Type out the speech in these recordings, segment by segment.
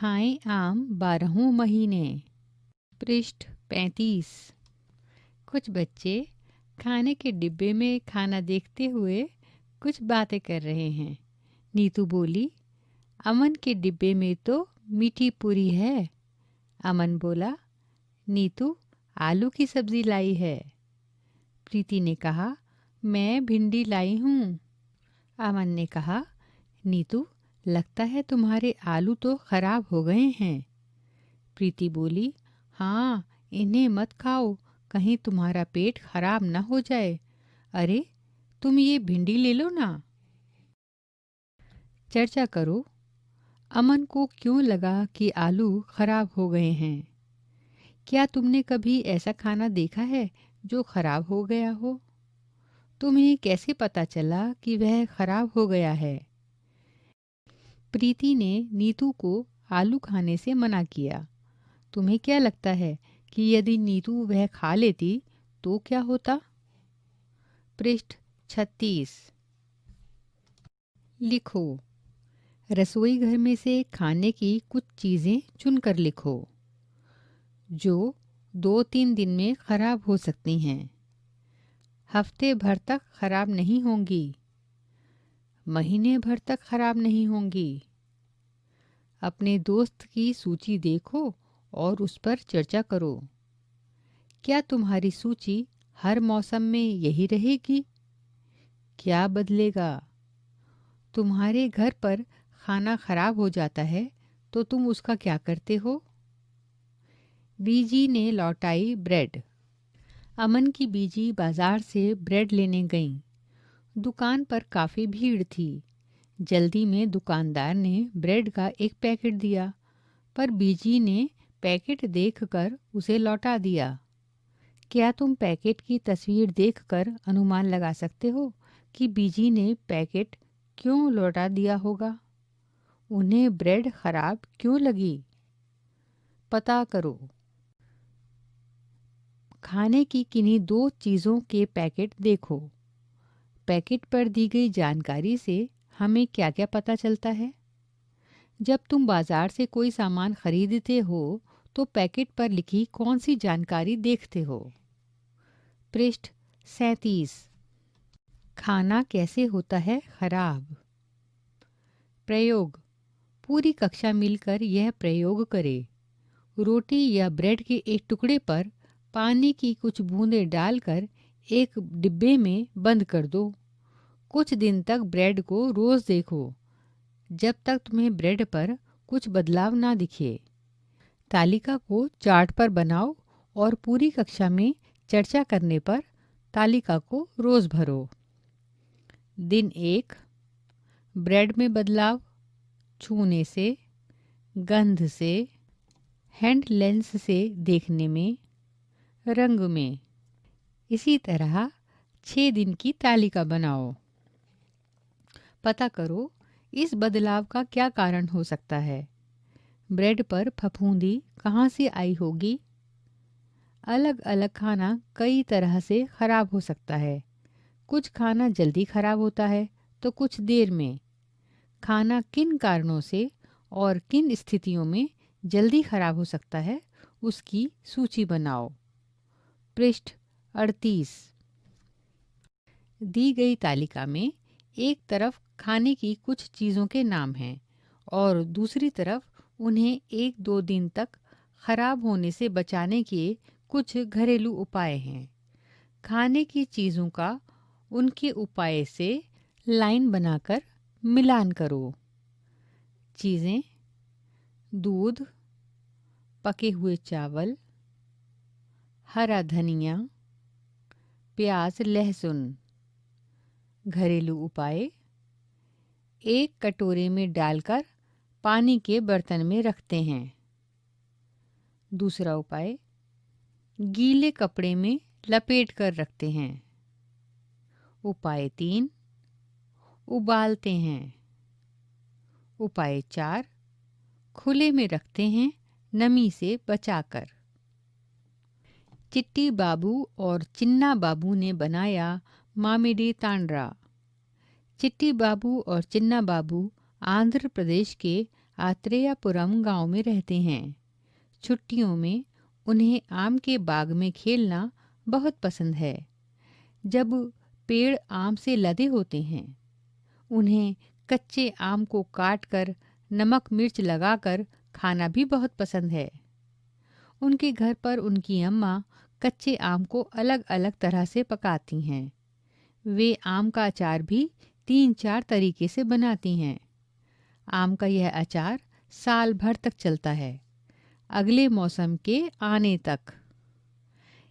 खाएं आम बारहों महीने। पृष्ठ 35। कुछ बच्चे खाने के डिब्बे में खाना देखते हुए कुछ बातें कर रहे हैं। नीतू बोली, अमन के डिब्बे में तो मीठी पूरी है। अमन बोला, नीतू आलू की सब्जी लाई है। प्रीति ने कहा, मैं भिंडी लाई हूँ। अमन ने कहा, नीतू लगता है तुम्हारे आलू तो खराब हो गए हैं। प्रीति बोली, हाँ, इन्हें मत खाओ, कहीं तुम्हारा पेट खराब न हो जाए। अरे तुम ये भिंडी ले लो ना। चर्चा करो। अमन को क्यों लगा कि आलू खराब हो गए हैं? क्या तुमने कभी ऐसा खाना देखा है जो खराब हो गया हो? तुम्हें कैसे पता चला कि वह खराब हो गया है? प्रीति ने नीतू को आलू खाने से मना किया। तुम्हें क्या लगता है कि यदि नीतू वह खा लेती तो क्या होता? पृष्ठ 36। लिखो। रसोई घर में से खाने की कुछ चीज़ें चुनकर लिखो जो 2-3 दिन में खराब हो सकती हैं। हफ्ते भर तक खराब नहीं होंगी। महीने भर तक खराब नहीं होंगी। अपने दोस्त की सूची देखो और उस पर चर्चा करो। क्या तुम्हारी सूची हर मौसम में यही रहेगी? क्या बदलेगा? तुम्हारे घर पर खाना खराब हो जाता है तो तुम उसका क्या करते हो? बीजी ने लौटाई ब्रेड। अमन की बीजी बाजार से ब्रेड लेने गईं। दुकान पर काफ़ी भीड़ थी। जल्दी में दुकानदार ने ब्रेड का एक पैकेट दिया, पर बीजी ने पैकेट देखकर उसे लौटा दिया। क्या तुम पैकेट की तस्वीर देखकर अनुमान लगा सकते हो कि बीजी ने पैकेट क्यों लौटा दिया होगा? उन्हें ब्रेड खराब क्यों लगी? पता करो। खाने की किन्हीं 2 चीज़ों के पैकेट देखो। पैकेट पर दी गई जानकारी से हमें क्या क्या पता चलता है? जब तुम बाजार से कोई सामान खरीदते हो तो पैकेट पर लिखी कौन सी जानकारी देखते हो? पृष्ठ 37। खाना कैसे होता है खराब? प्रयोग। पूरी कक्षा मिलकर यह प्रयोग करे। रोटी या ब्रेड के एक टुकड़े पर पानी की कुछ बूंदें डालकर एक डिब्बे में बंद कर दो। कुछ दिन तक ब्रेड को रोज़ देखो, जब तक तुम्हें ब्रेड पर कुछ बदलाव ना दिखे। तालिका को चार्ट पर बनाओ और पूरी कक्षा में चर्चा करने पर तालिका को रोज़ भरो। दिन 1। ब्रेड में बदलाव छूने से, गंध से, हैंड लेंस से देखने में, रंग में। इसी तरह 6 दिन की तालिका बनाओ। पता करो इस बदलाव का क्या कारण हो सकता है। ब्रेड पर फफूंदी कहाँ से आई होगी? अलग अलग खाना कई तरह से खराब हो सकता है। कुछ खाना जल्दी खराब होता है तो कुछ देर में। खाना किन कारणों से और किन स्थितियों में जल्दी खराब हो सकता है उसकी सूची बनाओ। पृष्ठ 38। दी गई तालिका में एक तरफ खाने की कुछ चीज़ों के नाम हैं और दूसरी तरफ उन्हें 1-2 दिन तक खराब होने से बचाने के कुछ घरेलू उपाय हैं। खाने की चीज़ों का उनके उपाय से लाइन बनाकर मिलान करो। चीज़ें: दूध, पके हुए चावल, हरा धनिया, प्याज, लहसुन। घरेलू उपाय: एक कटोरे में डालकर पानी के बर्तन में रखते हैं। दूसरा उपाय: गीले कपड़े में लपेट कर रखते हैं। उपाय 3: उबालते हैं। उपाय 4: खुले में रखते हैं, नमी से बचाकर। चिट्टी बाबू और चिन्ना बाबू ने बनाया मामिडी तांड्रा। चिट्टी बाबू और चिन्ना बाबू आंध्र प्रदेश के आत्रेयपुरम गांव में रहते हैं। छुट्टियों में उन्हें आम के बाग में खेलना बहुत पसंद है। जब पेड़ आम से लदे होते हैं, उन्हें कच्चे आम को काट कर नमक मिर्च लगाकर खाना भी बहुत पसंद है। उनके घर पर उनकी अम्मा कच्चे आम को अलग अलग तरह से पकाती हैं। वे आम का अचार भी 3-4 तरीके से बनाती हैं। आम का यह अचार साल भर तक चलता है, अगले मौसम के आने तक।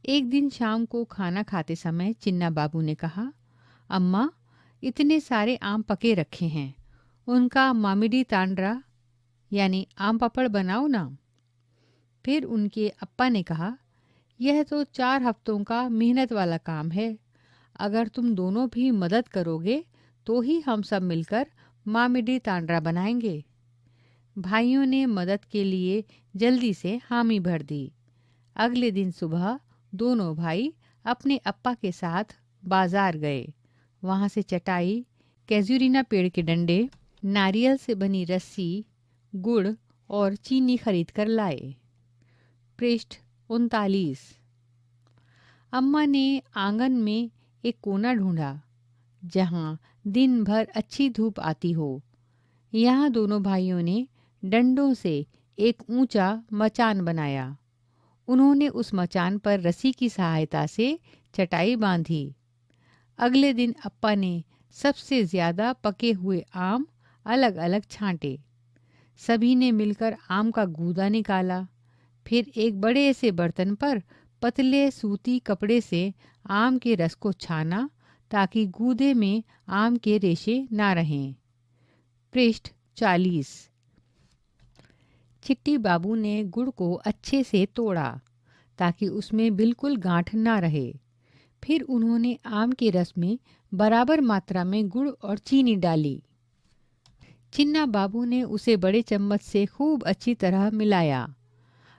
एक दिन शाम को खाना खाते समय चिन्ना बाबू ने कहा, अम्मा, इतने सारे आम पके रखे हैं, उनका मामिडी तांड्रा यानी आम पापड़ बनाओ ना। फिर उनके अप्पा ने कहा, यह तो 4 हफ्तों का मेहनत वाला काम है। अगर तुम दोनों भी मदद करोगे तो ही हम सब मिलकर मामिडी तांड्रा बनाएंगे। भाइयों ने मदद के लिए जल्दी से हामी भर दी। अगले दिन सुबह दोनों भाई अपने अप्पा के साथ बाजार गए। वहाँ से चटाई, कैजुरीना पेड़ के डंडे, नारियल से बनी रस्सी, गुड़ और चीनी खरीद कर लाए। पृष्ठ 39। अम्मा ने आंगन में एक कोना ढूंढा जहाँ दिन भर अच्छी धूप आती हो। यहाँ दोनों भाइयों ने डंडों से एक ऊंचा मचान बनाया। उन्होंने उस मचान पर रस्सी की सहायता से चटाई बांधी। अगले दिन अप्पा ने सबसे ज्यादा पके हुए आम अलग अलग छांटे। सभी ने मिलकर आम का गूदा निकाला। फिर एक बड़े से बर्तन पर पतले सूती कपड़े से आम के रस को छाना ताकि गूदे में आम के रेशे ना रहें। पृष्ठ 40। चिट्टी बाबू ने गुड़ को अच्छे से तोड़ा ताकि उसमें बिल्कुल गांठ ना रहे। फिर उन्होंने आम के रस में बराबर मात्रा में गुड़ और चीनी डाली। चिन्ना बाबू ने उसे बड़े चम्मच से खूब अच्छी तरह मिलाया।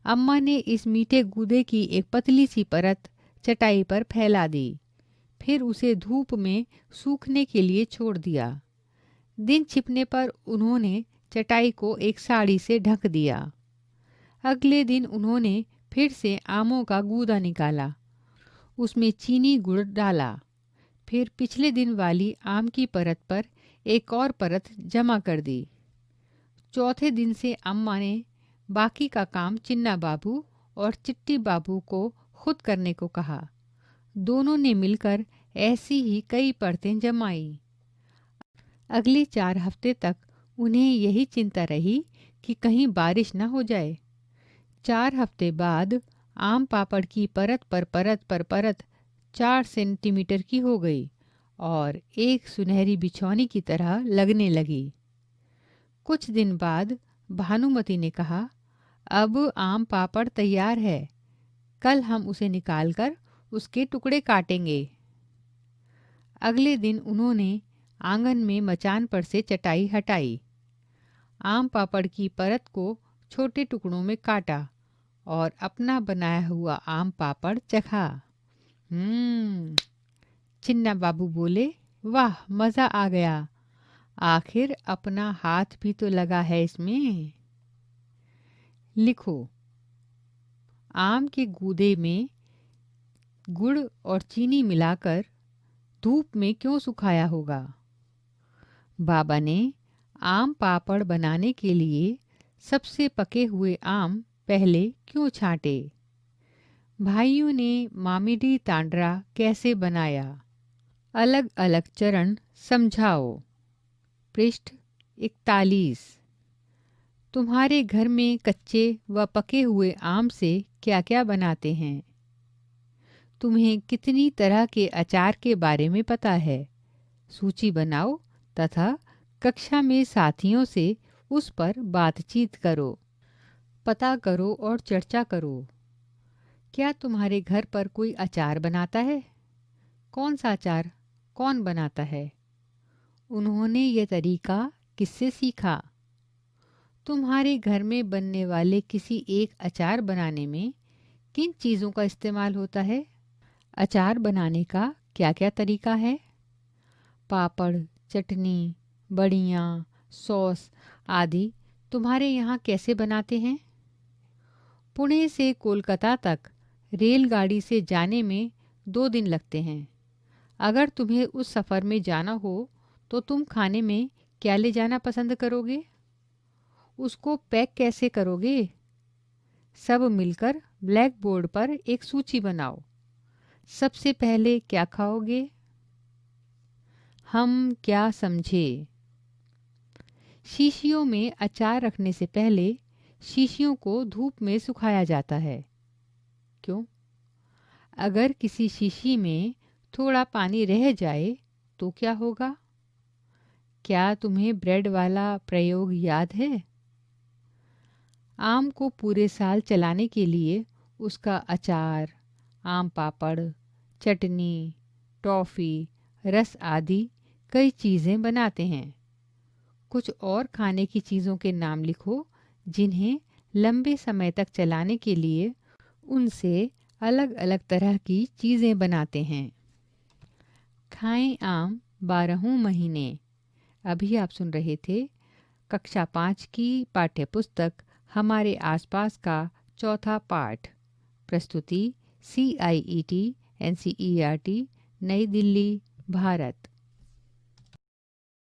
अम्मा ने इस मीठे गूदे की एक पतली सी परत चटाई पर फैला दी। फिर उसे धूप में सूखने के लिए छोड़ दिया। दिन छिपने पर उन्होंने चटाई को एक साड़ी से ढक दिया। अगले दिन उन्होंने फिर से आमों का गूदा निकाला, उसमें चीनी गुड़ डाला। फिर पिछले दिन वाली आम की परत पर एक और परत जमा कर दी। चौथे दिन से अम्मा ने बाकी का काम चिन्ना बाबू और चिट्टी बाबू को खुद करने को कहा। दोनों ने मिलकर ऐसी ही कई परतें जमाई। अगले 4 हफ्ते तक उन्हें यही चिंता रही कि कहीं बारिश न हो जाए। 4 हफ्ते बाद आम पापड़ की परत पर परत 4 सेंटीमीटर की हो गई और एक सुनहरी बिछौनी की तरह लगने लगी। कुछ दिन बाद भानुमति ने कहा, अब आम पापड़ तैयार है, कल हम उसे निकालकर उसके टुकड़े काटेंगे। अगले दिन उन्होंने आंगन में मचान पर से चटाई हटाई, आम पापड़ की परत को छोटे टुकड़ों में काटा और अपना बनाया हुआ आम पापड़ चखा। चिन्ना बाबू बोले, वाह, मज़ा आ गया, आखिर अपना हाथ भी तो लगा है इसमें। लिखो, आम के गूदे में गुड़ और चीनी मिलाकर धूप में क्यों सुखाया होगा? बाबा ने आम पापड़ बनाने के लिए सबसे पके हुए आम पहले क्यों छांटे? भाइयों ने मामिडी तांड्रा कैसे बनाया? अलग अलग चरण समझाओ। पृष्ठ 41। तुम्हारे घर में कच्चे व पके हुए आम से क्या क्या बनाते हैं? तुम्हें कितनी तरह के अचार के बारे में पता है? सूची बनाओ तथा कक्षा में साथियों से उस पर बातचीत करो। पता करो और चर्चा करो। क्या तुम्हारे घर पर कोई अचार बनाता है? कौन सा अचार कौन बनाता है? उन्होंने ये तरीका किससे सीखा? तुम्हारे घर में बनने वाले किसी एक अचार बनाने में किन चीज़ों का इस्तेमाल होता है? अचार बनाने का क्या क्या तरीका है? पापड़, चटनी, बड़ियाँ, सॉस आदि तुम्हारे यहाँ कैसे बनाते हैं? पुणे से कोलकाता तक रेलगाड़ी से जाने में 2 दिन लगते हैं। अगर तुम्हें उस सफ़र में जाना हो तो तुम खाने में क्या ले जाना पसंद करोगे? उसको पैक कैसे करोगे? सब मिलकर ब्लैक बोर्ड पर एक सूची बनाओ। सबसे पहले क्या खाओगे? हम क्या समझे? शीशियों में अचार रखने से पहले शीशियों को धूप में सुखाया जाता है। क्यों? अगर किसी शीशी में थोड़ा पानी रह जाए तो क्या होगा? क्या तुम्हें ब्रेड वाला प्रयोग याद है? आम को पूरे साल चलाने के लिए उसका अचार, आम पापड़, चटनी, टॉफ़ी, रस आदि कई चीज़ें बनाते हैं। कुछ और खाने की चीज़ों के नाम लिखो जिन्हें लंबे समय तक चलाने के लिए उनसे अलग अलग तरह की चीज़ें बनाते हैं। खाएं आम 12 महीने। अभी आप सुन रहे थे कक्षा 5 की पाठ्यपुस्तक हमारे आसपास का चौथा पाठ। प्रस्तुति CIET NCERT नई दिल्ली, भारत।